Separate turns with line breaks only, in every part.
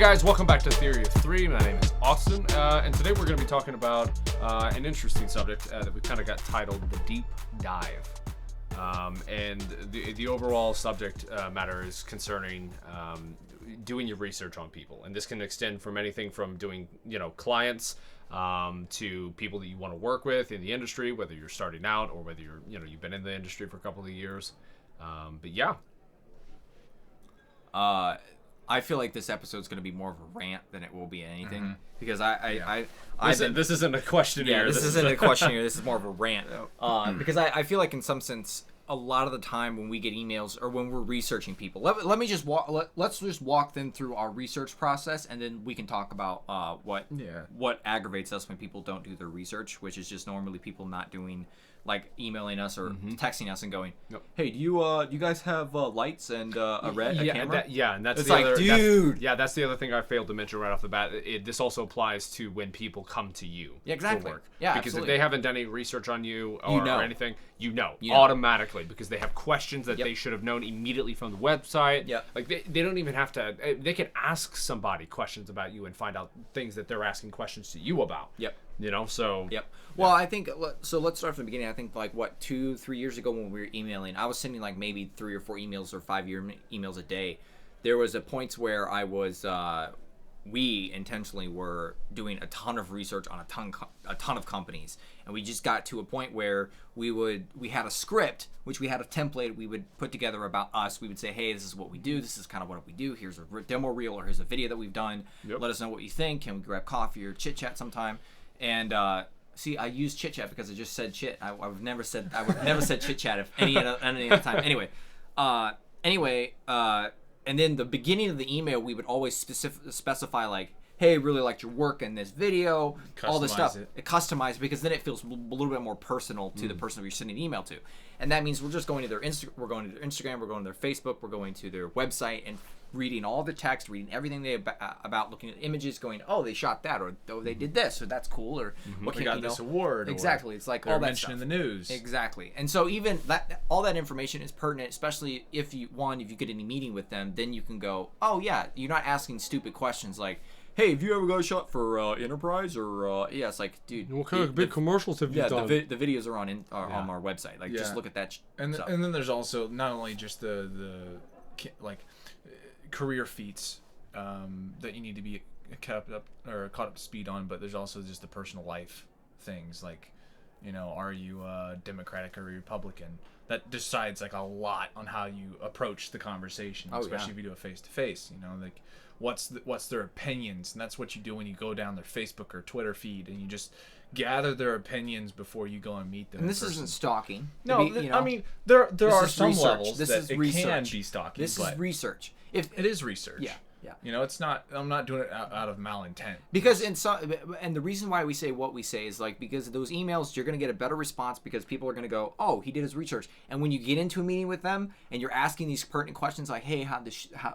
guys, welcome back to Theory of Three. My name is Austin, and today we're going to be talking about an interesting subject that we kind of got titled The Deep Dive. And the overall subject matter is concerning doing your research on people. And this can extend from anything from doing, clients to people that you want to work with in the industry, whether you're starting out or whether you've been in the industry for a couple of years. But yeah.
I feel like this episode's going to be more of a rant than it will be anything because
this isn't a questionnaire.
Yeah, this isn't a questionnaire. This is more of a rant. Because I feel like in some sense, a lot of the time when we get emails or when we're researching people, let's just walk them through our research process, and then we can talk about what aggravates us when people don't do their research, which is just normally people not doing, like emailing us or texting us and going, "Hey, do you guys have lights and a camera?"
And that's
it's
the
like,
other,
dude.
That's the other thing I failed to mention right off the bat. This also applies to when people come to you for work.
Yeah,
because
absolutely.
if they haven't done any research on you or anything, you know automatically, because they have questions that they should have known immediately from the website.
Yep.
Like they don't even have to. They can ask somebody questions about you and find out things that they're asking questions to you about.
Yep.
Well,
I think so. Let's start from the beginning. I think 2-3 years ago when we were emailing, I was sending maybe 3 or 4 emails or 5 emails a day. There was a point where I was we intentionally were doing a ton of research on a ton of companies, and we just got to a point where we had a script, which we had a template we would put together about us. We would say, hey, this is what we do, this is kind of what we do, here's a demo reel, or here's a video that we've done. Let us know what you think. Can we grab coffee or chit chat sometime? And see, I use chit chat because I just said chit. I would have never said chit chat if any other time. Anyway, and then the beginning of the email, we would always specify hey, really liked your work in this video, all this stuff. Customize, because then it feels a little bit more personal to the person you're sending an email to. And that means we're just going to their Instagram, we're going to their Facebook, we're going to their website and reading all the text, reading everything about, looking at images, going, oh, they shot that, or oh, they did this, or that's cool, or
what they got this award.
Exactly, it's like all that stuff
in the news.
Exactly, and so even all that information is pertinent, especially if you get any meeting with them. Then you can go, oh yeah, you're not asking stupid questions like, hey, have you ever got a shot for Enterprise? Or it's like, dude,
what kind of big commercials have you done?
The videos are on our website. Just look at that.
And then there's also not only just the career feats that you need to be caught up to speed on, but there's also just the personal life things, like, are you Democratic or Republican? That decides a lot on how you approach the conversation, especially if you do a face-to-face. What's their opinions, and that's what you do when you go down their Facebook or Twitter feed, and you just gather their opinions before you go and meet them.
And this isn't stalking.
No, I mean there are some levels
that
it can be stalking.
This is research.
It is research.
Yeah.
It's not. I'm not doing it out of malintent.
Because and the reason why we say what we say is because those emails, you're going to get a better response because people are going to go, oh, he did his research. And when you get into a meeting with them and you're asking these pertinent questions like, hey,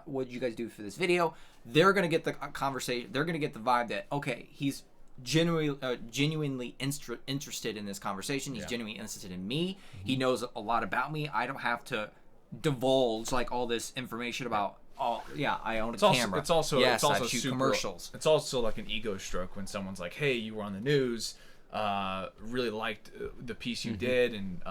what did you guys do for this video? They're going to get the conversation. They're going to get the vibe that, okay, he's genuinely interested in this conversation. He's genuinely interested in me. He knows a lot about me. I don't have to divulge all this information about. Oh yeah, I own a camera.
It's also
I shoot commercials.
It's also like an ego stroke when someone's like, "Hey, you were on the news. Really liked the piece you did," and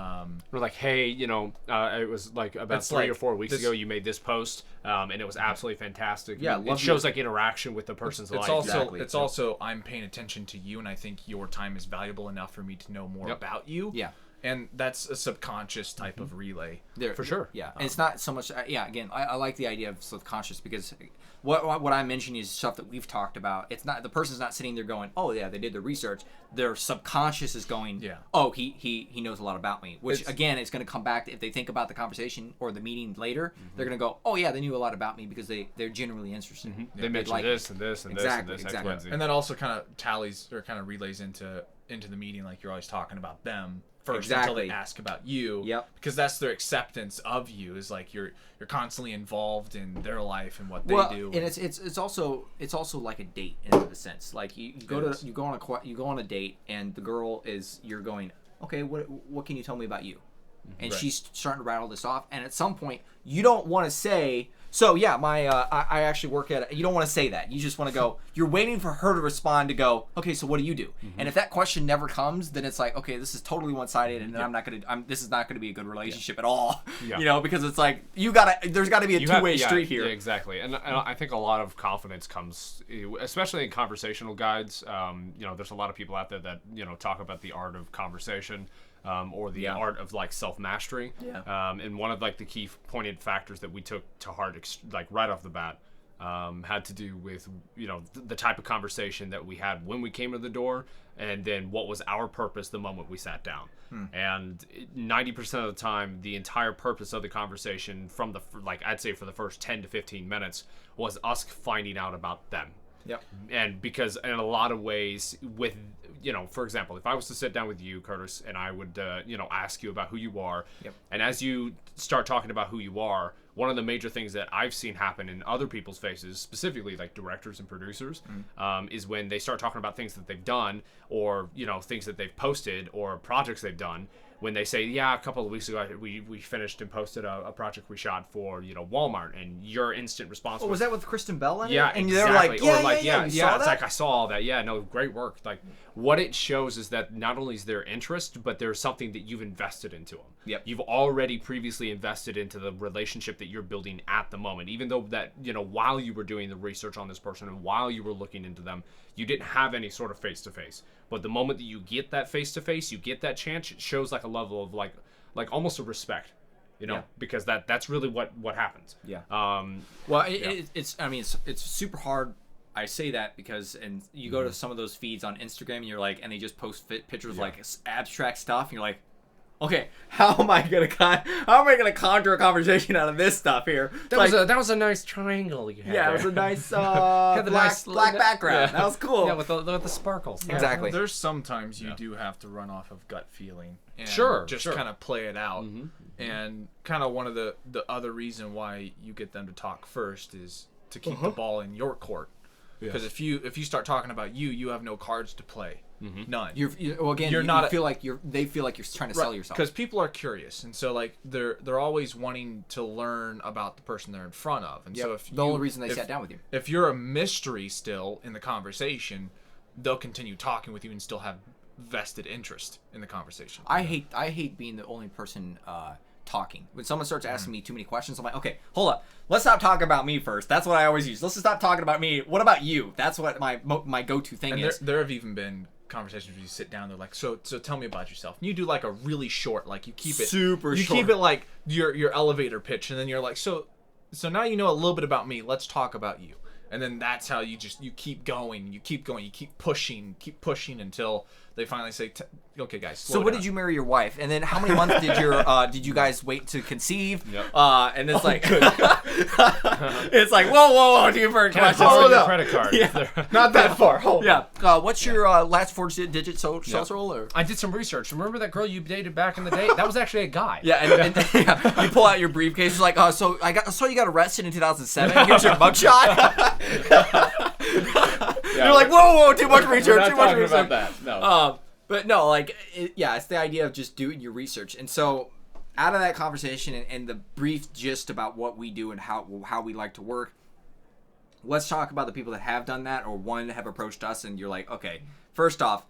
we're like, "Hey, it was about 3 or 4 weeks ago. You made this post, and it was absolutely fantastic."
Yeah,
it shows interaction with the person's life.
It's also I'm paying attention to you, and I think your time is valuable enough for me to know more about you.
Yeah.
And that's a subconscious type of relay.
For sure.
Yeah. And it's not so much... again, I like the idea of subconscious because what I'm mentioning is stuff that we've talked about. It's not... The person's not sitting there going, oh, yeah, they did the research. Their subconscious is going, oh, he knows a lot about me. Which, again, it's going to come back to, if they think about the conversation or the meeting later, they're going to go, oh, yeah, they knew a lot about me because they're genuinely interested.
They mentioned this and this and
exactly,
this and this.
Exactly.
And that also kind of tallies or kind of relays into the meeting, like you're always talking about them first until they ask about you.
Yep.
Because that's their acceptance of you, is like you're constantly involved in their life and what they do.
And it's also like a date in a sense. Like you go on a date and the girl you're going, okay, what can you tell me about you? And she's starting to rattle this off, and at some point you don't want to say, So yeah, I actually work at. You don't want to say that. You just want to go. You're waiting for her to respond to go. Okay, so what do you do? And if that question never comes, then it's like, okay, this is totally one-sided, and then this is not gonna be a good relationship at all.
Yeah.
Because it's like there's gotta be a two-way street here.
Yeah, exactly. And I think a lot of confidence comes, especially in conversational guides. There's a lot of people out there that talk about the art of conversation. Or the art of like self-mastery. And one of like the key pointed factors that we took to heart like right off the bat had to do with the type of conversation that we had when we came to the door, and then what was our purpose the moment we sat down. And 90% of the time, the entire purpose of the conversation from I'd say for the first 10 to 15 minutes was us finding out about them.
Yep.
And because in a lot of ways with for example, if I was to sit down with you, Curtis, and I would ask you about who you are, and as you start talking about who you are, one of the major things that I've seen happen in other people's faces, specifically like directors and producers, is when they start talking about things that they've done, or things that they've posted, or projects they've done. When they say, a couple of weeks ago we finished and posted a project we shot for Walmart, and your instant response
was that with Kristen Bell in it?
Yeah,
and
exactly.
They were like,
it's like, I saw all that. Yeah, no, great work. Like, what it shows is that not only is there interest, but there's something that you've invested into them.
Yep.
You've already previously invested into the relationship that you're building at the moment, even though that while you were doing the research on this person and while you were looking into them, you didn't have any sort of face-to-face. But the moment that you get that face-to-face, you get that chance, it shows like a level of like almost a respect, because that's really what happens.
Yeah. It's super hard. I say that because, and you go to some of those feeds on Instagram, and you're like, and they just post pictures of like abstract stuff, and you're like, okay, how am I gonna conjure a conversation out of this stuff here?
That was a nice triangle you had.
Yeah,
there.
It was a nice black background.
Yeah.
That was cool.
Yeah, with the sparkles.
Yeah. Exactly.
There's sometimes you do have to run off of gut feeling. And just kind of play it out. And kind of one of the other reason why you get them to talk first is to keep the ball in your court. Because if you start talking about you have no cards to play. None. They feel like you're trying to sell yourself. Because people are curious, and so like they're always wanting to learn about the person they're in front of. And so if
the only reason they sat down with you,
if you're a mystery still in the conversation, they'll continue talking with you and still have vested interest in the conversation.
I hate being the only person talking. When someone starts asking me too many questions, I'm like, okay, hold up. Let's stop talking about me first. That's what I always use. Let's just stop talking about me. What about you? That's what my go-to thing is.
There have even been conversations where you sit down, they're like, so tell me about yourself. And you do like a really short, like you keep it
super short.
You keep it like your elevator pitch, and then you're like, so now you know a little bit about me. Let's talk about you. And then that's how you keep going, you keep pushing until they finally say, okay, guys, slow
So when
down.
did you marry your wife? And then how many months did you guys wait to conceive?
Yep.
And it's it's like, whoa, different questions.
Hold up. Credit card.
Yeah.
Not that far. Hold on.
What's your last 4-digit social? Or?
I did some research. Remember that girl you dated back in the day? That was actually a guy.
Yeah, and you pull out your briefcase. It's like, so you got arrested in 2007. Here's your mugshot. You're like, whoa, too much research.
We're not
too much
talking
research.
about that. No.
But no, it's the idea of just doing your research. And so out of that conversation and the brief gist about what we do and how we like to work, let's talk about the people that have done that or one have approached us and you're like, okay, first off,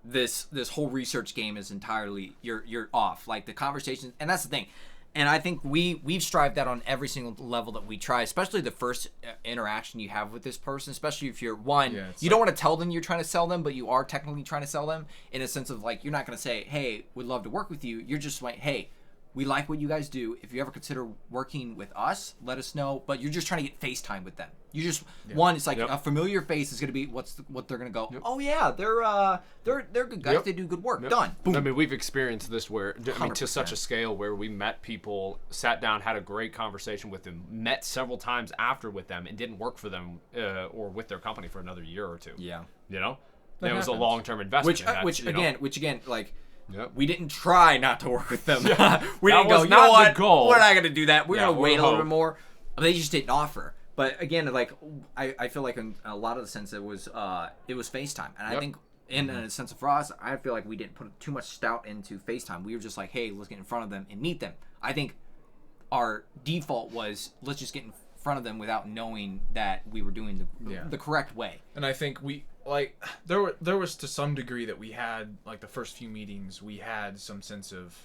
this whole research game is entirely you're off. Like the conversation, and that's the thing. And I think we've strived that on every single level that we try, especially the first interaction you have with this person, especially if you're you don't want to tell them you're trying to sell them, but you are technically trying to sell them in a sense of like, you're not going to say, hey, we'd love to work with you. You're just like, hey, we like what you guys do. If you ever consider working with us, let us know. But you're just trying to get FaceTime with them. You just it's like a familiar face is going to be what they're going to go. Yep. Oh yeah, they're good guys. Yep. They do good work. Yep. Done. Boom.
I mean, we've experienced this where to such a scale where we met people, sat down, had a great conversation with them, met several times after with them, and didn't work for them or with their company for another year or two.
Yeah.
It was a long-term investment.
Which again, like. Yep. We didn't try not to work with them. We
didn't
go,
you know what? Goal.
We're not going to do that. We're going to wait a little bit more. They just didn't offer. But again, like I feel like in a lot of the sense it was FaceTime. And I think in a sense for us, I feel like we didn't put too much stout into FaceTime. We were just like, hey, let's get in front of them and meet them. I think our default was let's just get in front of them without knowing that we were doing the correct way.
And I think we like there was to some degree that we had like the first few meetings we had some sense of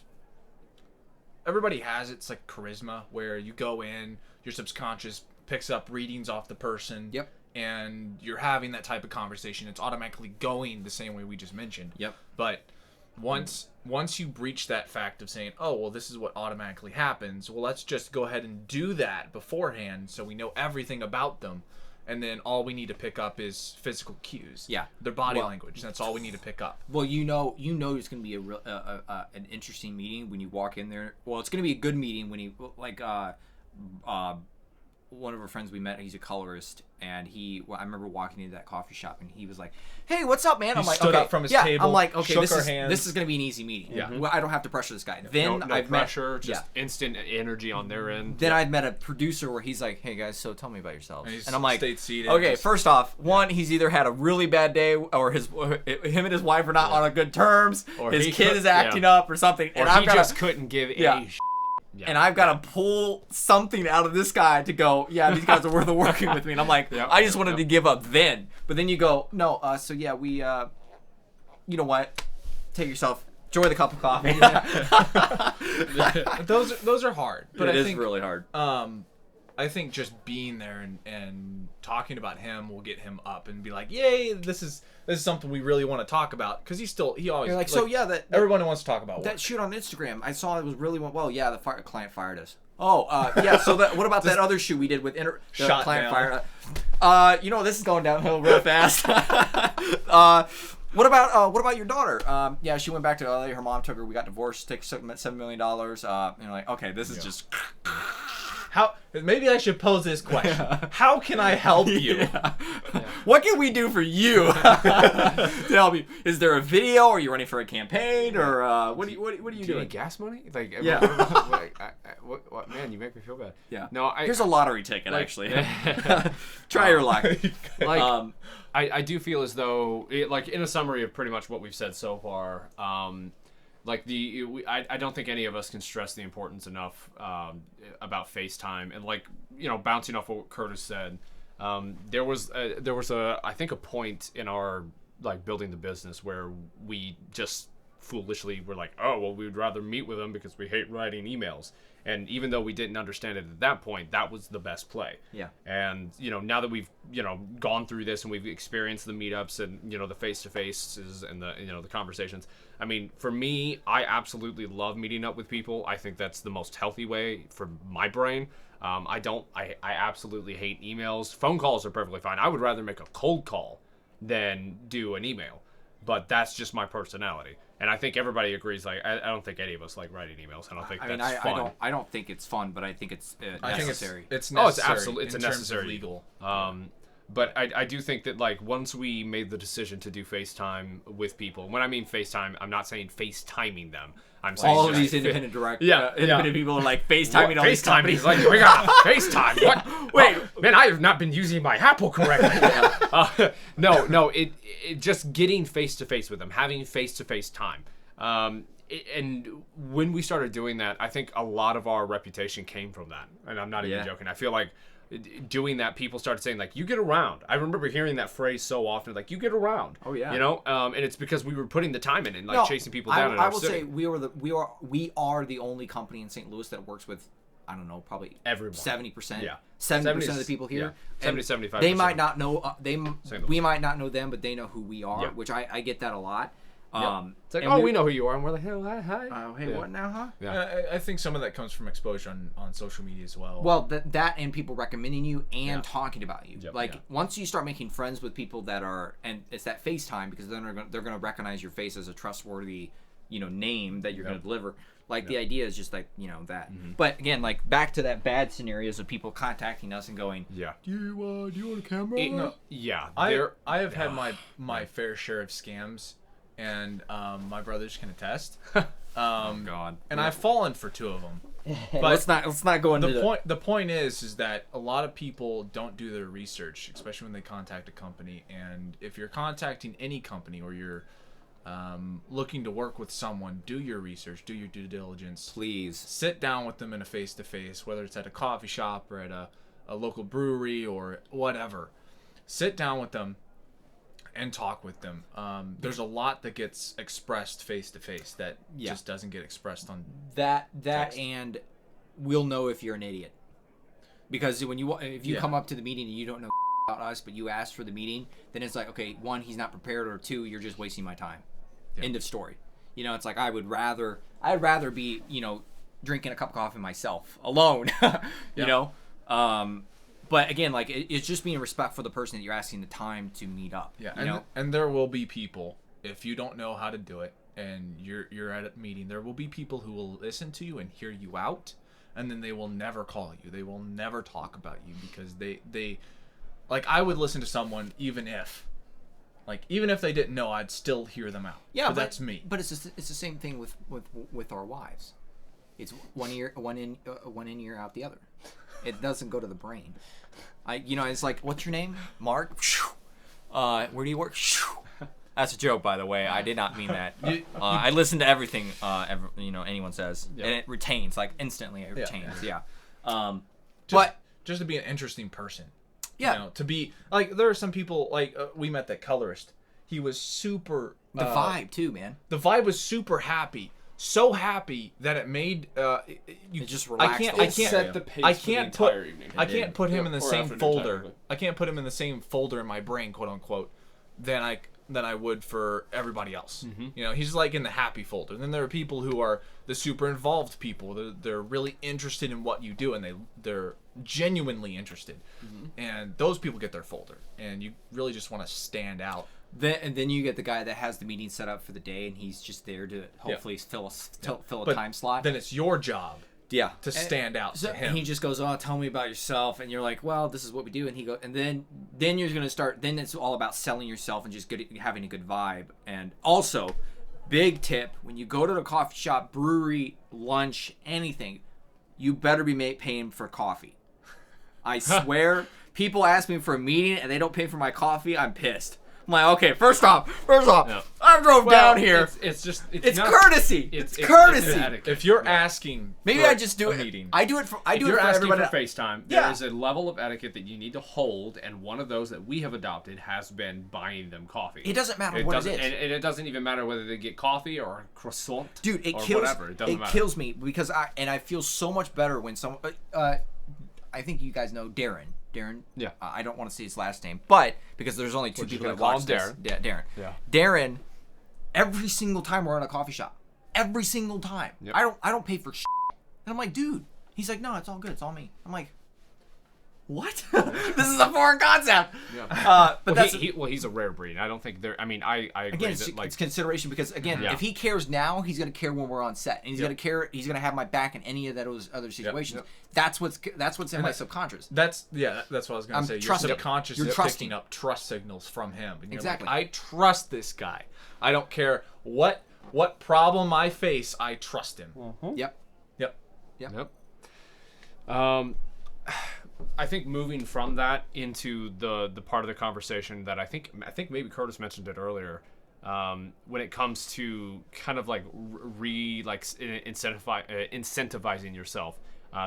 everybody has it's like charisma where you go in, your subconscious picks up readings off the person.
Yep.
And you're having that type of conversation. It's automatically going the same way we just mentioned.
Yep.
But once you breach that fact of saying, oh, well, this is what automatically happens, well, let's just go ahead and do that beforehand so we know everything about them. And then all we need to pick up is physical cues.
Yeah.
Their body language. That's all we need to pick up.
Well, you know it's going to be a real an interesting meeting when you walk in there. Well, it's going to be a good meeting when you like one of our friends we met, he's a colorist, and I remember walking into that coffee shop, and he was like, "Hey, what's up, man?" I'm like,
stood
okay,
up from his table.
I'm like, okay,
shook
this
our
is
hands.
this is gonna be an easy meeting.
Yeah.
Well, I don't have to pressure this guy. Then
no
I've
pressure, just instant energy on their end.
Then I'd met a producer where he's like, "Hey guys, so tell me about yourselves."
And
And I'm like,
stayed seated,
"Okay,
just-
first off, one, he's either had a really bad day, or him and his wife are not on a good terms,
Or
his
he
kid
could-
is acting up or something,
Or
and
he
I've got
just couldn't give
Yeah.
a Yeah.
and I've got to pull something out of this guy to go, yeah, these guys are worth of working with me. And I'm like,
Yep,
I just wanted
yep.
to give up then. But then you go, no, so yeah, we, you know what? Take yourself, enjoy the cup of coffee.
those are hard. But
It
I
is
think,
really hard.
I think just being there and talking about him will get him up and be like, yay, this is something we really want to talk about. Because he always
You're like, so yeah, that
everyone wants to talk about
that
work.
shoot on Instagram, I saw it was really well. Yeah, the client fired us. Oh, yeah. So what about that other shoot we did with the
Shot
client
down.
fired? You know, this is going downhill real fast. What about your daughter? Yeah, she went back to LA. Her mom took her. We got divorced. Took $7 million. Like, okay, this is just.
How? Maybe I should pose this question. How can I help you?
Yeah. What can we do for you to help you? Is there a video? Are you running for a campaign, or what are you
Do you
doing?
need gas money? Like,
Yeah.
what, man, you make me feel bad.
Yeah.
No,
Here's a lottery ticket,
like-
actually. Try your luck.
like, I do feel as though, like, in a summary of pretty much what we've said so far, like I don't think any of us can stress the importance enough about FaceTime, and like, you know, bouncing off what Curtis said, there was I think a point in our like building the business where we just foolishly were like, oh well, we would rather meet with them because we hate writing emails. And even though we didn't understand it at that point, that was the best play.
Yeah.
And, you know, now that we've, you know, gone through this and we've experienced the meetups and, you know, the face-to-faces and the, you know, the conversations. I mean, for me, I absolutely love meeting up with people. I think that's the most healthy way for my brain. I absolutely hate emails. Phone calls are perfectly fine. I would rather make a cold call than do an email. But that's just my personality. And I think everybody agrees. Like, I don't think any of us like writing emails. I don't think that's fun.
I don't think it's fun, but I think it's
I think
necessary.
it's
Oh, it's
necessary.
absolutely, it's a
in terms of
necessary
legal.
But I do think that, like, once we made the decision to do FaceTime with people, when I mean FaceTime, I'm not saying FaceTiming them. I'm saying
All of
just
these independent
independent
people are like FaceTiming all these
FaceTime
companies.
is like, we got FaceTime. What? Wait, man, I have not been using my Apple correctly. No, it just getting face to face with them, having face to face time. And when we started doing that, I think a lot of our reputation came from that. And I'm not even joking. I feel like doing that, people started saying, like, you get around. I remember hearing that phrase so often, like, you get around.
Oh, yeah.
You know, and it's because we were putting the time in and like chasing people down. in
I
our
will
city.
say we are the only company in St. Louis that works with, I don't know, probably
everyone.
70%.
Yeah.
70% of the people here.
Yeah. 70, 75%.
They might not know
Louis.
we might not know them, but they know who we are,
Yeah.
which I get that a lot.
It's like,
and
oh, we know who you are, and we're like, oh, hi.
Oh, hey,
Yeah.
what now, huh?
Yeah.
I think some of that comes from exposure on social media as well.
Well, that and people recommending you and
Yeah.
talking about you.
Yep.
Like
Yeah.
once you start making friends with people that are, and it's that FaceTime, because then they're gonna recognize your face as a trustworthy, you know, name that you're gonna deliver. Like the idea is just like, you know, that. But again, like back to that bad scenarios of people contacting us and going,
Yeah.
do you want a camera?
No, yeah.
I have had my fair share of scams, and my brothers can attest.
God.
And I've fallen for 2 of them. But
let's not go into
the point is that a lot of people don't do their research, especially when they contact a company. And if you're contacting any company or you're looking to work with someone, do your research, do your due diligence.
Please.
Sit down with them in a face-to-face, whether it's at a coffee shop or at a local brewery or whatever. Sit down with them and talk with them. There's a lot that gets expressed face-to-face that just doesn't get expressed on
that
text.
And we'll know if you're an idiot. Because if you come up to the meeting and you don't know about us, but you ask for the meeting, then it's like, okay, one, he's not prepared, or two, you're just wasting my time. End of story. It's like I'd rather be, drinking a cup of coffee myself alone, you know. But again, like it's just being respectful for the person that you're asking the time to meet up.
Yeah, and there will be people, if you don't know how to do it and you're at a meeting, there will be people who will listen to you and hear you out, and then they will never call you. They will never talk about you because they like, I would listen to someone even if they didn't know, I'd still hear them out.
Yeah,
but that's me.
But it's the same thing with our wives. It's one in ear out the other. It doesn't go to the brain. It's like, what's your name? Mark. Where do you work? That's a joke, by the way. I did not mean that. I listen to everything anyone says, and it retains, like instantly. It retains. Yeah.
Just to be an interesting person.
Yeah.
To be like, there are some people like we met that colorist. He was super.
The vibe too, man.
The vibe was super happy. So happy that it made
it just relaxed.
I can't set the pace for the entire evening.
I can't put him in the same
afternoon,
folder.
technically.
I can't put him in the same folder in my brain, quote unquote, than I would for everybody else. He's like in the happy folder. And then there are people who are the super involved people. They're really interested in what you do, and they're genuinely interested. And those people get their folder, and you really just want to stand out.
Then you get the guy that has the meeting set up for the day, and he's just there to hopefully fill a time slot.
Then it's your job to stand out
so
to him.
And he just goes, "Oh, tell me about yourself," and you're like, "Well, this is what we do." And then you're gonna start. Then it's all about selling yourself and just having a good vibe. And also, big tip: when you go to the coffee shop, brewery, lunch, anything, you better be paying for coffee. I swear, people ask me for a meeting and they don't pay for my coffee. I'm pissed. I'm like, okay, first off, I drove down here.
It's
courtesy. It's courtesy.
If you're asking,
maybe
for
I just do
a
it.
meeting.
I do it for
you're asking
everybody.
for FaceTime, there is a level of etiquette that you need to hold, and one of those that we have adopted has been buying them coffee.
It doesn't matter what it is,
and it doesn't even matter whether they get coffee or a croissant.
Dude, it
or
kills.
Whatever. It doesn't matter.
Kills me because I feel so much better when someone. I think you guys know Darren.
Yeah.
I don't want to say his last name, but because there's only two people that watch this. Yeah, Darren.
Yeah.
Darren. Every single time we're at a coffee shop, every single time,
Yep.
I don't pay for shit. And I'm like, dude. He's like, no, it's all good. It's all me. I'm like, what? This is a foreign concept.
Yeah.
But
he's a rare breed. I don't think there. I mean, I agree
again,
that
it's consideration because again, if he cares now, he's gonna care when we're on set, and he's gonna care. He's gonna have my back in any of those other situations.
Yep.
That's what's in my subconscious.
That's what I was gonna say. Your
trusting.
subconscious
You're
is
trusting.
picking up trust signals from him. And you're
Exactly.
Like, I trust this guy. I don't care what problem I face. I trust him.
Yep.
Yep. I think moving from that into the part of the conversation that I think maybe Curtis mentioned it earlier, when it comes to kind of like incentivizing yourself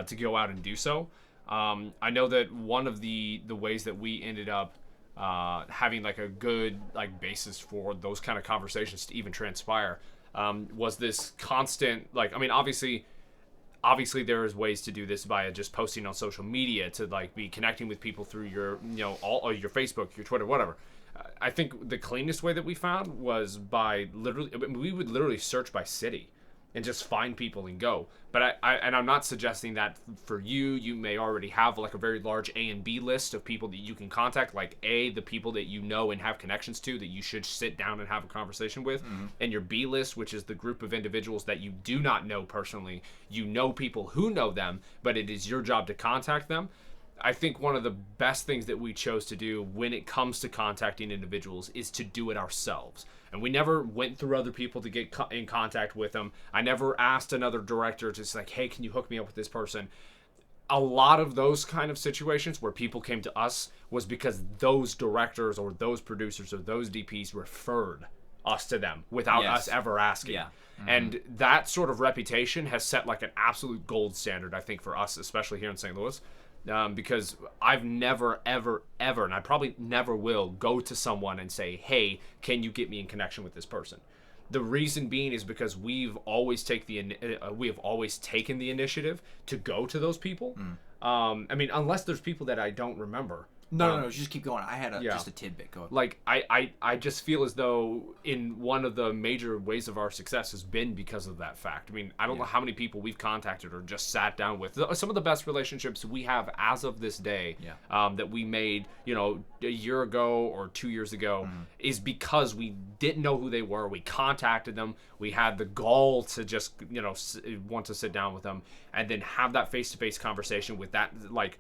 to go out and do so. I know that one of the ways that we ended up having like a good like basis for those kind of conversations to even transpire was this constant, like, I mean, obviously there is ways to do this via just posting on social media to like be connecting with people through your, all your Facebook, your Twitter, whatever. I think the cleanest way that we found was by we would literally search by city and just find people and go. But I'm not suggesting that for you. You may already have like a very large A and B list of people that you can contact, like the people that you know and have connections to that you should sit down and have a conversation with, and your B list, which is the group of individuals that you do not know personally. You know people who know them, but it is your job to contact them. I think one of the best things that we chose to do when it comes to contacting individuals is to do it ourselves. And we never went through other people to get in contact with them. I never asked another director to say, hey, can you hook me up with this person? A lot of those kind of situations where people came to us was because those directors or those producers or those DPs referred us to them without us ever asking.
Yeah.
And that sort of reputation has set like an absolute gold standard, I think, for us, especially here in St. Louis. Because I've never, ever, ever, and I probably never will, go to someone and say, hey, can you get me in connection with this person? The reason being is because we've always taken the initiative to go to those people. I mean, unless there's people that I don't remember.
No, just keep going. I had just a tidbit. Go ahead.
Like, I just feel as though in one of the major ways of our success has been because of that fact. I mean, I don't know how many people we've contacted or just sat down with. Some of the best relationships we have as of this day that we made, a year ago or 2 years ago is because we didn't know who they were. We contacted them. We had the gall to just, want to sit down with them and then have that face-to-face conversation with that, like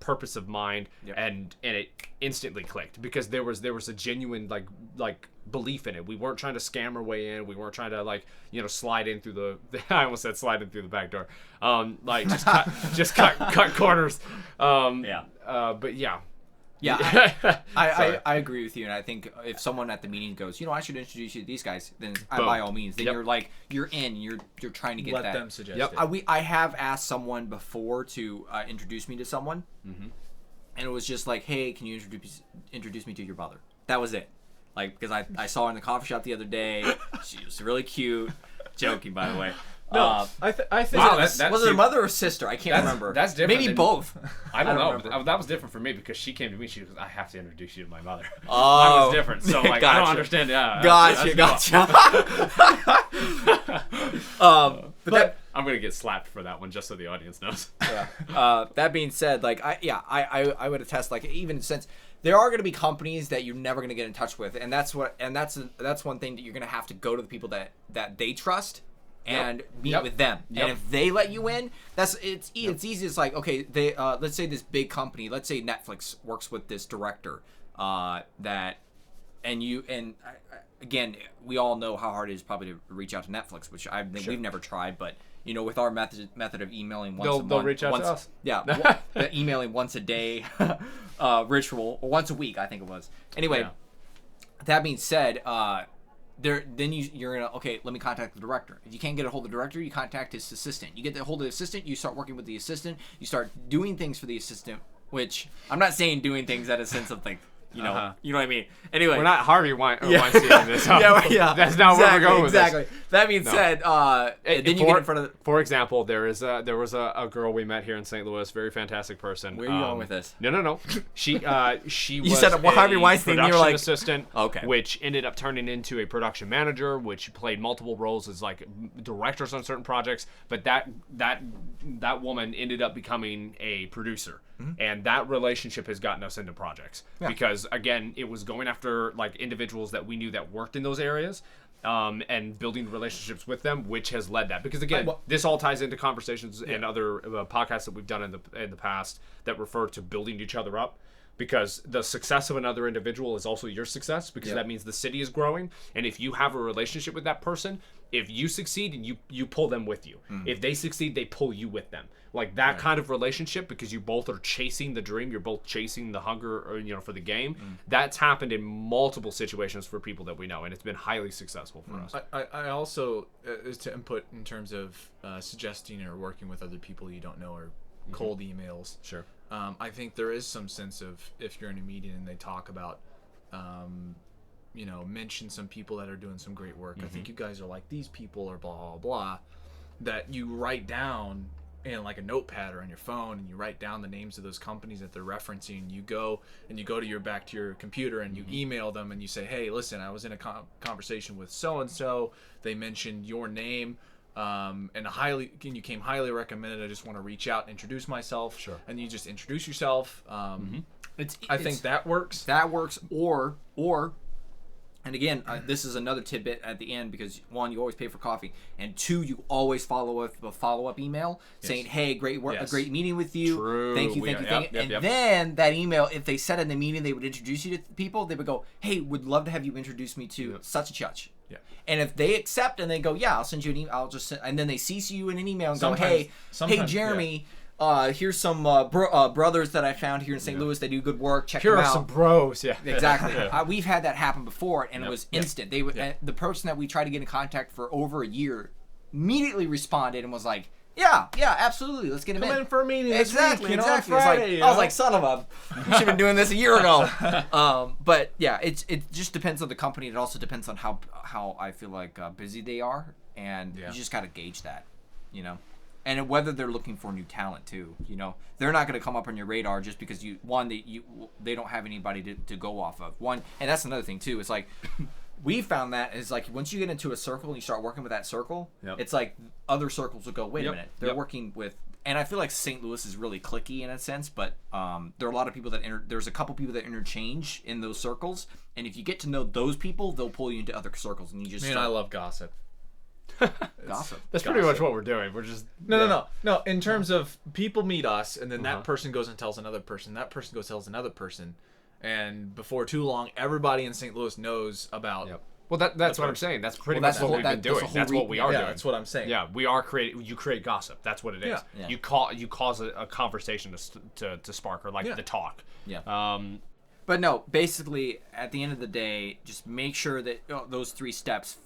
purpose of mind, and it instantly clicked because there was a genuine like belief in it. We weren't trying to scam our way in. We weren't trying to slide in through the I almost said slide in through the back door. Just cut corners. But yeah.
Yeah, I agree with you, and I think if someone at the meeting goes, I should introduce you to these guys, then by all means, then you're in, you're trying to get
Let
that.
Let them suggest it.
I have asked someone before to introduce me to someone, and it was just like, hey, can you introduce me to your brother? That was it. Like, because I saw her in the coffee shop the other day. She was really cute. Joking, by the way.
No, I think
wow, was it a mother or sister? I can't remember.
That's different.
Maybe both.
I don't know. That was different for me because she came to me. She goes, "I have to introduce you to my mother."
Oh,
that was different. So like, I don't understand. Yeah,
gotcha.
But I'm gonna get slapped for that one, just so the audience knows.
That being said, like I would attest, like even since there are going to be companies that you're never going to get in touch with, and that's one thing that you're going to have to go to the people that they trust. And meet with them, and if they let you in, it's easy. It's like, okay, they let's say this big company, let's say Netflix works with this director, again, we all know how hard it is probably to reach out to Netflix, which we've never tried, but with our method of emailing once a month,
they'll reach out to us.
Yeah, the emailing once a day ritual, or once a week, I think it was. Anyway, that being said, then you're gonna, okay, let me contact the director. If you can't get a hold of the director, you contact his assistant. You get a hold of the assistant, you start working with the assistant, you start doing things for the assistant, which I'm not saying doing things at a sense of like, you know what I mean. Anyway,
we're not Harvey Weinstein in this. That's not where we're going with this.
That being said, then you get in front of.
For example, there was a girl we met here in St. Louis, very fantastic person.
Where are you going with this?
No. She
you
was
said Harvey Weinstein.
Production
you're like
assistant,
okay,
which ended up turning into a production manager, which played multiple roles as like directors on certain projects. But that woman ended up becoming a producer. And that relationship has gotten us into projects because again, it was going after like individuals that we knew that worked in those areas, and building relationships with them, which has led that. Because again, this all ties into conversations and other podcasts that we've done in the past that refer to building each other up. Because the success of another individual is also your success, because that means the city is growing. And if you have a relationship with that person, if you succeed, and you pull them with you. If they succeed, they pull you with them. Like that kind of relationship, because you both are chasing the dream, you're both chasing the hunger, for the game. That's happened in multiple situations for people that we know, and it's been highly successful for us.
I also, is to input in terms of suggesting or working with other people you don't know, or cold emails.
Sure.
I think there is some sense of, if you're in a meeting and they talk about, mention some people that are doing some great work. I think you guys are like these people, or blah, blah, blah, that you write down in like a notepad or on your phone, and you write down the names of those companies that they're referencing. You go to back to your computer and you email them and you say, hey, listen, I was in a conversation with so-and-so. They mentioned your name. And you came highly recommended. I just want to reach out and introduce myself.
Sure.
And you just introduce yourself. I think that works.
That works. Or, and again, this is another tidbit at the end, because one, you always pay for coffee, and two, you always follow with a follow-up email saying, hey, great work, a great meeting with you.
True.
Thank you. Then that email, if they said in the meeting they would introduce you to people, they would go, hey, would love to have you introduce me to such and such.
Yeah.
And if they accept and they go, yeah, I'll send you an email, I'll just send, and then they CC you in an email and go, hey, Jeremy, here's some brothers that I found here in St. Louis. They do good work. Check them out.
Here are some bros. Yeah,
exactly. We've had that happen before, and it was instant. They would the person that we tried to get in contact for over a year immediately responded and was like, "Yeah, absolutely. Let's get him
in for a meeting.
Exactly,
week,
exactly.
Friday,
I was like, son of a, you should have been doing this a year ago. But yeah, it just depends on the company. It also depends on how I feel like busy they are, and you just gotta gauge that, and whether they're looking for new talent too. They're not gonna come up on your radar just because they don't have anybody to go off of. And that's another thing too. It's like. We found that is like once you get into a circle and you start working with that circle, it's like other circles will go, wait a minute, they're working with, and I feel like St. Louis is really cliquey in a sense, but there are a lot of people there's a couple people that interchange in those circles, and if you get to know those people, they'll pull you into other circles, and you just
I love gossip.
Gossip.
That's pretty much what we're doing. We're just
no. In terms of people meet us, and then that person goes and tells another person. That person goes and tells another person. And before too long, everybody in St. Louis knows about.
Well, that's what I'm saying. That's pretty much what we've been doing. That's what we are doing.
That's what I'm saying.
Yeah, we are creating. You create gossip. That's what it is.
Yeah.
You cause a conversation to spark or the talk.
Yeah. But no, basically, at the end of the day, just make sure that those 3 steps: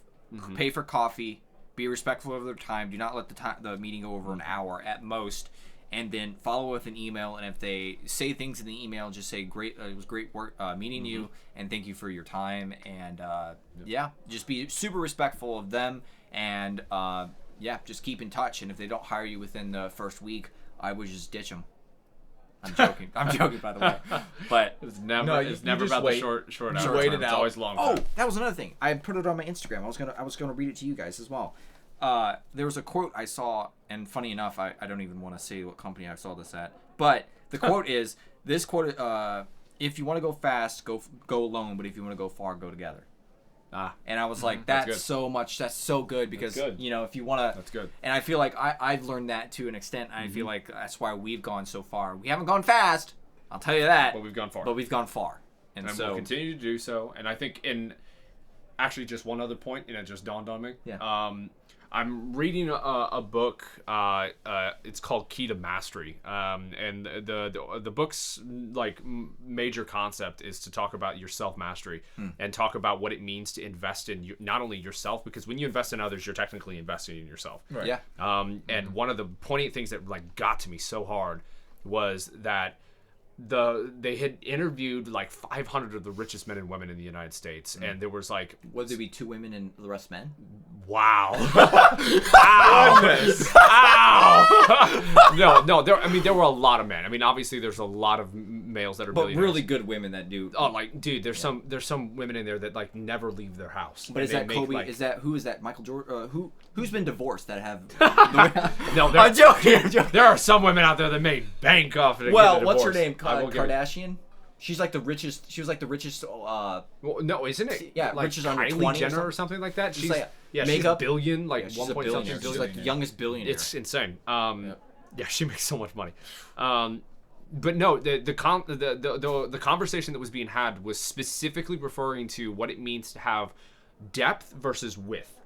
pay for coffee, be respectful of their time, do not let the meeting go over an hour at most. And then follow with an email, and if they say things in the email, just say, "Great, it was great work meeting you, and thank you for your time." And just be super respectful of them, and just keep in touch. And if they don't hire you within the first week, I would just ditch them. I'm joking. I'm joking, by the way. But
it's never about the short hour.
Wait it
It's
out.
always long.
Oh, that was another thing. I put it on my Instagram. I was gonna read it to you guys as well. There was a quote I saw, and funny enough, I don't even want to say what company I saw this at, but the quote is, this quote, if you want to go fast, go alone, but if you want to go far, go together. And I was like, that's so good, because, if you want to,
that's good.
And I feel like I've learned that to an extent, and I feel like that's why we've gone so far. We haven't gone fast, I'll tell you that.
But we've gone far. And
so
we'll continue to do so. And I think actually just one other point, it just dawned on me.
Yeah.
I'm reading a book. It's called Key to Mastery, and the book's major concept is to talk about your self mastery and talk about what it means to invest in not only yourself, because when you invest in others, you're technically investing in yourself.
Right.
Yeah.
And one of the poignant things that got to me so hard was that they had interviewed 500 of the richest men and women in the United States, and there was
would there be 2 women and the rest men?
Wow. Ow. Ow. No. There were a lot of men. Obviously, there's a lot of males that are
but
billionaires.
really good women that do.
Oh, dude, there's some women in there that never leave their house.
But is that Kobe? Who is that? Michael Jordan? Who's been divorced that have?
No,
I'm joking.
There are some women out there that made bank off it.
Well, what's her name? Kardashian. She's like the richest. She was like the richest.
Well, no, isn't it?
Yeah, richest under 20
Kylie Jenner or something like that. She's she's a billion,
she's
1
a
point
billionaire.
something
She's
billion.
like the youngest billionaire.
It's insane. Yeah, she makes so much money. But no, the conversation that was being had was specifically referring to what it means to have depth versus width.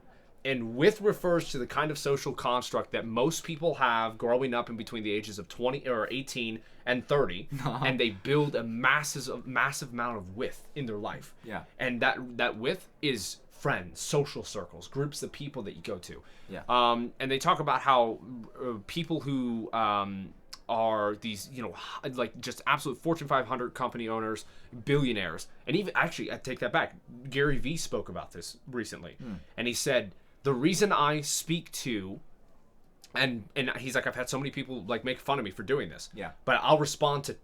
And width refers to the kind of social construct that most people have growing up in between the ages of 20 or 18 and 30, and they build a massive amount of width in their life.
Yeah.
And that width is friends, social circles, groups of people that you go to.
Yeah.
And they talk about how people who are these, just absolute Fortune 500 company owners, billionaires, and even actually, I take that back. Gary Vee spoke about this recently, and he said, the reason I speak to, and he's like, I've had so many people make fun of me for doing this.
Yeah.
But I'll respond to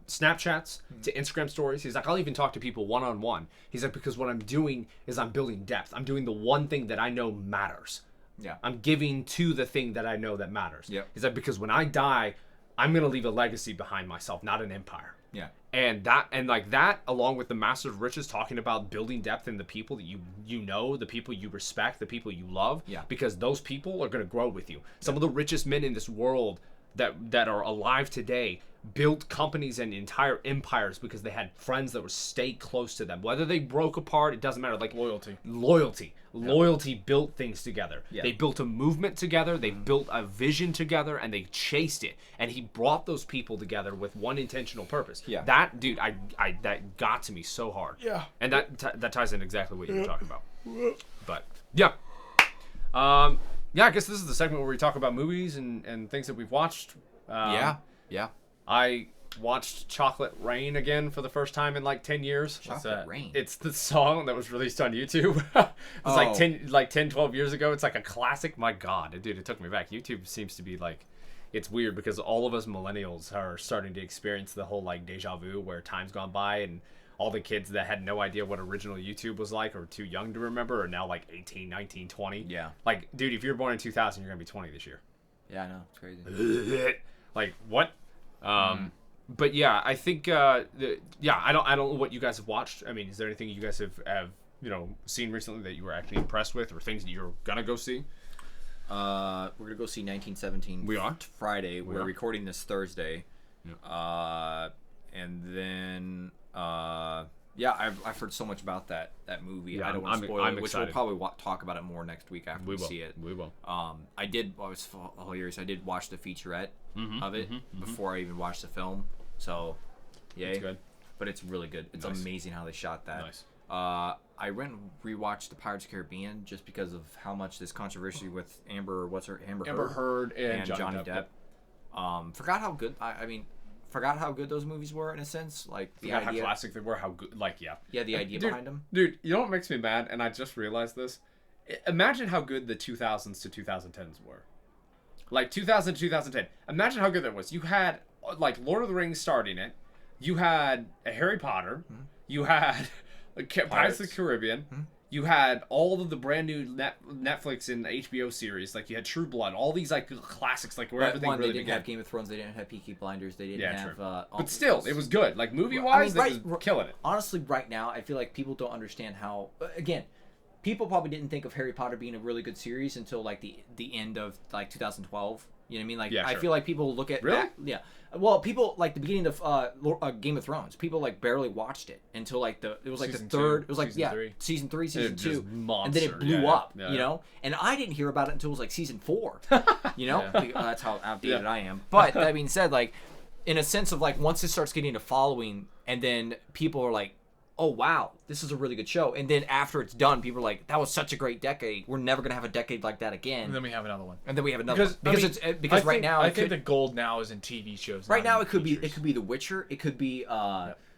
Snapchats, to Instagram stories. He's like, I'll even talk to people one-on-one. He's like, because what I'm doing is I'm building depth. I'm doing the one thing that I know matters.
Yeah.
I'm giving to the thing that I know that matters.
Yeah.
He's like, because when I die, I'm gonna leave a legacy behind myself, not an empire.
Yeah.
And that, along with the massive riches, talking about building depth in the people that you know, the people you respect, the people you love, because those people are going to grow with you. Some of the richest men in this world that are alive today built companies and entire empires because they had friends that would stay close to them. Whether they broke apart, it doesn't matter. Like loyalty built things together. Yeah. They built a movement together. They built a vision together, and they chased it. And he brought those people together with one intentional purpose. Yeah. That dude, that got to me so hard. Yeah. And that ties in exactly what you were talking about. But yeah. Yeah, I guess this is the segment where we talk about movies and things that we've watched. Yeah. I watched Chocolate Rain again for the first time in like 10 years.
Chocolate Rain?
It's the song that was released on YouTube. It's like 10, 12 years ago. It's like a classic. My God, dude, it took me back. YouTube seems to be like, it's weird because all of us millennials are starting to experience the whole like deja vu where time's gone by, and all the kids that had no idea what original YouTube was like or too young to remember are now like 18, 19, 20. Yeah. Like, dude, if you're born in 2000, you're going to be 20 this year.
Yeah, I know. It's crazy.
Like, what? But yeah, I think I don't know what you guys have watched. I mean, is there anything you guys have seen recently that you were actually impressed with, or things that you're gonna go see?
We're gonna go see 1917.
We are
Friday. We're recording this Thursday. Yeah. And then I've heard so much about that movie. Yeah, I don't want to spoil it, which we'll probably talk about it more next week after we see it.
We will.
I was hilarious. I did watch the featurette of it before I even watched the film. So, yay. It's good. But it's really good. It's amazing how they shot that. Nice. I went and rewatched the Pirates of the Caribbean just because of how much this controversy with Amber Heard and Johnny Depp. Forgot how good. Forgot how good those movies were in a sense. Like the idea,
how classic they were. How good. Like
yeah, the idea behind them.
Dude, you know what makes me mad? And I just realized this. Imagine how good the 2000s to 2010s were. Like 2000 to 2010. Imagine how good that was. You had like Lord of the Rings starting it. You had a Harry Potter. Mm-hmm. You had Pirates of the Caribbean. Mm-hmm. You had all of the brand new Netflix and HBO series. Like you had True Blood. All these like classics, like where everything really began.
They didn't have Game of Thrones. They didn't have Peaky Blinders. They didn't have.
But still, it was good. Like movie wise, they were killing it.
Honestly, right now, I feel like people don't understand how. Again, people probably didn't think of Harry Potter being a really good series until like the end of like 2012. You know what I mean? Like I feel like people look at that. Yeah. Well, people like the beginning of Game of Thrones. People like barely watched it until like it was like season the third. It was like season 3, season 2, and then it blew up. Yeah. You know, and I didn't hear about it until it was like season 4. You know, that's how outdated I am. But that being said, like in a sense of like once it starts getting a following, and then people are like, oh wow, this is a really good show. And then after it's done, people are like, that was such a great decade. We're never gonna have a decade like that again.
And then we have another one.
Because right now
I think the gold now is in TV shows.
Right now it could be The Witcher. It could be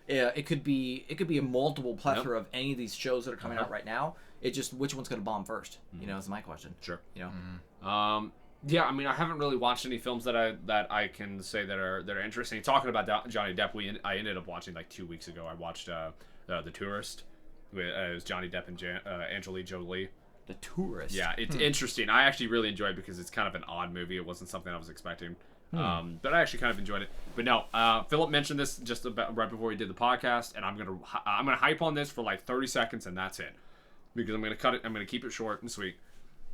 it could be a multiple plethora of any of these shows that are coming out right now. It just which one's gonna bomb first? You know, is my question.
Sure.
You know.
Yeah, I mean, I haven't really watched any films that I can say that are interesting. Talking about Johnny Depp, I ended up watching like 2 weeks ago. I watched The Tourist. It was Johnny Depp and Angelina Jolie.
The Tourist.
Yeah, it's interesting. I actually really enjoyed it because it's kind of an odd movie. It wasn't something I was expecting. But I actually kind of enjoyed it. But no, Philip mentioned this just about right before we did the podcast, and I'm gonna hype on this for like 30 seconds, and that's it, because I'm gonna cut it. I'm gonna keep it short and sweet.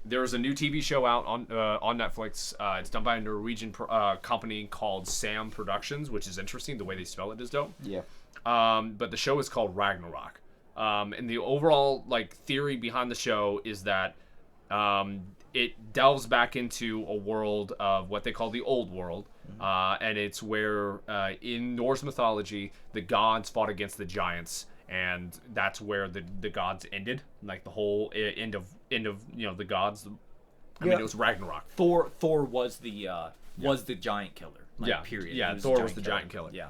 There is a new TV show out on Netflix. It's done by a Norwegian company called Sam Productions, which is interesting. The way they spell it is dope.
Yeah.
But the show is called Ragnarok. And the overall like theory behind the show is that it delves back into a world of what they call the Old World, and it's where in Norse mythology the gods fought against the giants, and that's where the gods ended, like the whole end of the gods. I mean, it was Ragnarok.
Thor was the giant killer. Like, period.
Yeah, Thor was the giant killer.
Yeah.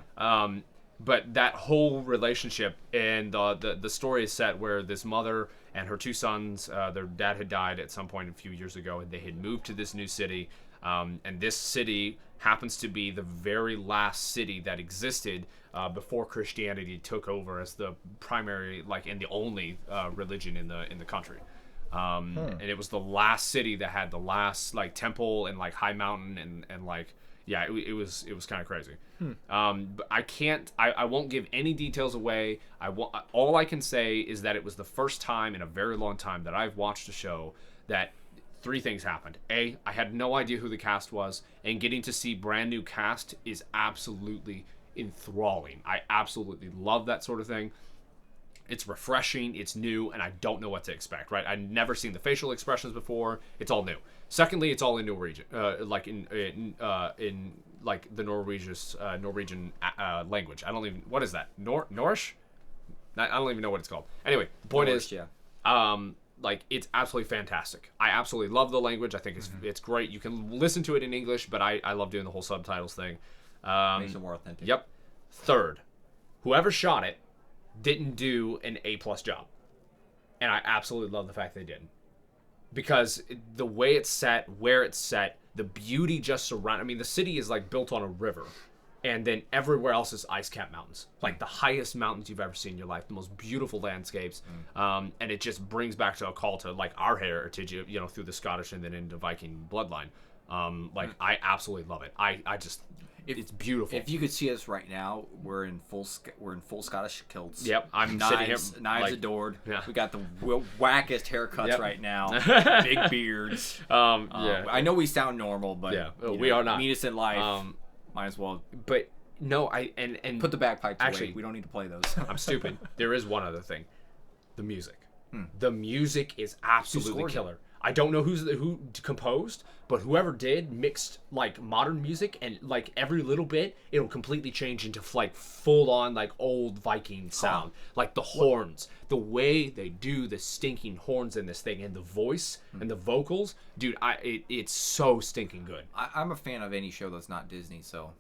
But that whole relationship and the story is set where this mother and her 2 sons, their dad had died at some point a few years ago, and they had moved to this new city. And this city happens to be the very last city that existed before Christianity took over as the primary, like, and the only religion in the country. And it was the last city that had the last like temple and like high mountain and like. Yeah, it was kind of crazy. But I won't give any details away. All I can say is that it was the first time in a very long time that I've watched a show that three things happened. A, I had no idea who the cast was, and getting to see brand new cast is absolutely enthralling. I absolutely love that sort of thing. It's refreshing, it's new, and I don't know what to expect, right? I've never seen the facial expressions before. It's all new. Secondly, it's all in Norwegian, like in like the Norwegian language. I don't even, what is that? Norrish? I don't even know what it's called. Anyway, the point is, like, it's absolutely fantastic. I absolutely love the language. I think it's great. You can listen to it in English, but I love doing the whole subtitles thing.
Makes it more authentic.
Yep. Third, whoever shot it didn't do an A+ job. And I absolutely love the fact they didn't. Because the way it's set, where it's set, the beauty just surround. I mean, the city is like built on a river. And then everywhere else is ice-capped mountains. Like the highest mountains you've ever seen in your life. The most beautiful landscapes. And it just brings back to a call to like our heritage, you know, through the Scottish and then into Viking bloodline. Like I absolutely love it. I just... It's beautiful.
If you could see us right now, we're in full Scottish kilts.
Yep, I'm sitting here.
Knives
like,
adored.
Yeah.
We got the wackest haircuts right now. Big beards.
Yeah.
I know we sound normal, but
we are not.
Meet us in life. Might as well.
But no, and
put the bagpipes
actually,
away. We don't need to play those.
I'm stupid. There is one other thing. The music. The music is absolutely killer. I don't know who composed, but whoever did mixed like modern music, and like every little bit it'll completely change into like full on like old Viking sound. Like the horns, the way they do the stinking horns in this thing, and the voice and the vocals, dude, it's so stinking good.
I'm a fan of any show that's not Disney, so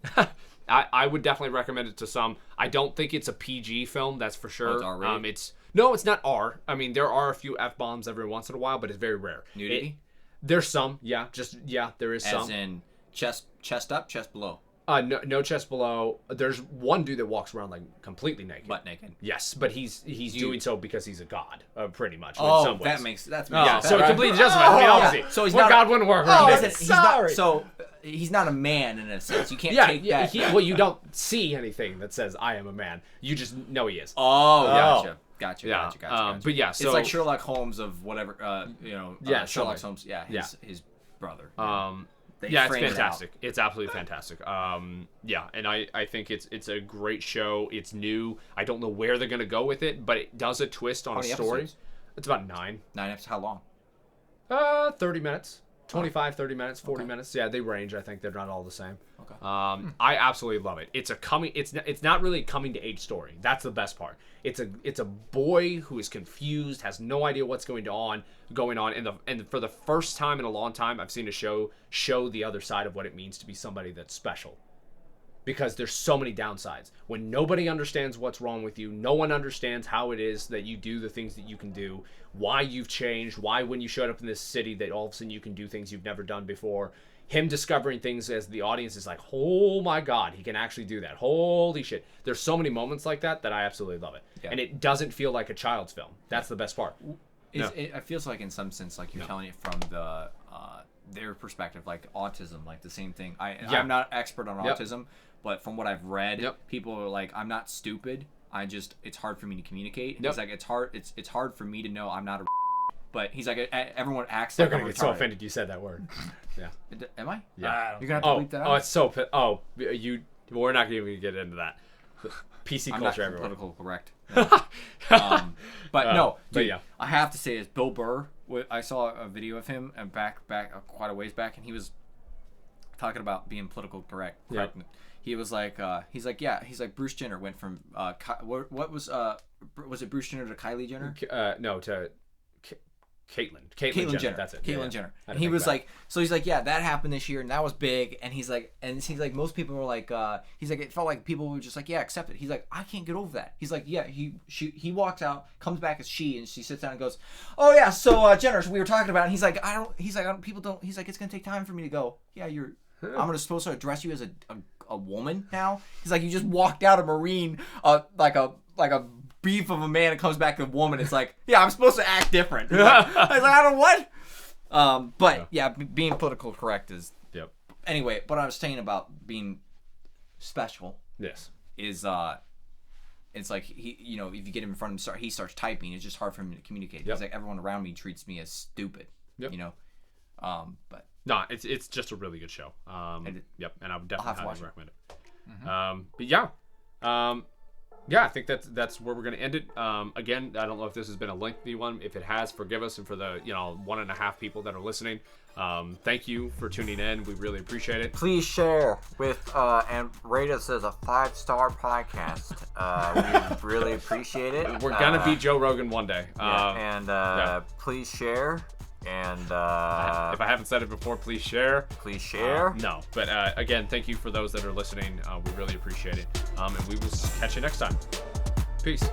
I would definitely recommend it to some. I don't think it's a PG film, that's for sure.
It's R-rated?
No, it's not R. I mean, there are a few F-bombs every once in a while, but it's very rare.
Nudity?
There's some, there is some.
As in chest up, chest below.
No chest below. There's one dude that walks around like completely naked.
Butt naked.
Yes, but he's doing so because he's a god, pretty much.
Oh,
in some ways.
that's
yeah. So it completely justifies. I mean, obviously,
so he's
what
not
god wouldn't work?
He's not a man in a sense. You can't take that.
Well, you don't see anything that says I am a man. You just know he is.
Oh, gotcha.
But yeah, so
it's like Sherlock Holmes of whatever, Sherlock Holmes. His brother.
It's fantastic. It's absolutely fantastic. And I think it's a great show. It's new. I don't know where they're gonna go with it, but it does a twist on a story.
Episodes?
It's about 9.
9 episodes. How long?
30 minutes. 25, 30 minutes, 40 minutes. Yeah, they range. I think they're not all the same.
Okay.
I absolutely love it. It's not really a coming to age story. That's the best part. It's a boy who is confused, has no idea what's going on, and for the first time in a long time, I've seen a show the other side of what it means to be somebody that's special. Because there's so many downsides. When nobody understands what's wrong with you, no one understands how it is that you do the things that you can do, why you've changed, why when you showed up in this city that all of a sudden you can do things you've never done before. Him discovering things as the audience is like, oh my God, he can actually do that. Holy shit. There's so many moments like that I absolutely love it. Yeah. And it doesn't feel like a child's film. That's the best part.
It feels like in some sense like you're telling it from the their perspective, like autism, like the same thing. I'm not expert on autism, but from what I've read, people are like, I'm not stupid. It's hard for me to communicate. He's like, it's hard for me to know I'm not a but he's like, everyone acts
They're
like I'm
gonna get
retarded.
so offended you said that word. Yeah.
Am I?
Yeah.
You're gonna have to bleep that out.
Oh, it's so. We're not gonna even get into that. PC
I'm
culture
not
everywhere.
Political correct. No. But
yeah.
I have to say, is Bill Burr. I saw a video of him and back quite a ways back, and he was talking about being political correct.
Yep.
He was like, he's like Bruce Jenner went from what was it Bruce Jenner to Kylie Jenner?
No, to Caitlyn Jenner. That's it.
Caitlyn Jenner. And he was like, so he's like, that happened this year and that was big. And he's like, most people were like, he's like, it felt like people were just like, yeah, accept it. He's like, I can't get over that. He's like, yeah, he walks out, comes back as she, and she sits down and goes, oh yeah, so Jenner, we were talking about it. And he's like, people don't, he's like, it's gonna take time for me to go, yeah, I'm supposed to address you as a woman now. He's like, you just walked out a Marine, like a beef of a man and comes back a woman. It's like, yeah, I'm supposed to act different. I was like, I don't know what. But being political correct is.
Yep.
Anyway, what I was saying about being special.
Yes.
Is it's like if you get him in front of him, he starts typing. It's just hard for him to communicate.
Yep.
He's like, everyone around me treats me as stupid.
Yep.
But
no, it's just a really good show. Yep, and I would definitely highly recommend it. But yeah, I think that's where we're gonna end it. Again, I don't know if this has been a lengthy one. If it has, forgive us, and for the 1.5 people that are listening, thank you for tuning in. We really appreciate it.
Please share with and rate us as a 5-star podcast. We really appreciate it.
We're gonna be Joe Rogan one day.
Please share. And
if I haven't said it before, please share.
Please share.
No, but again, thank you for those that are listening. We really appreciate it. And we will catch you next time. Peace.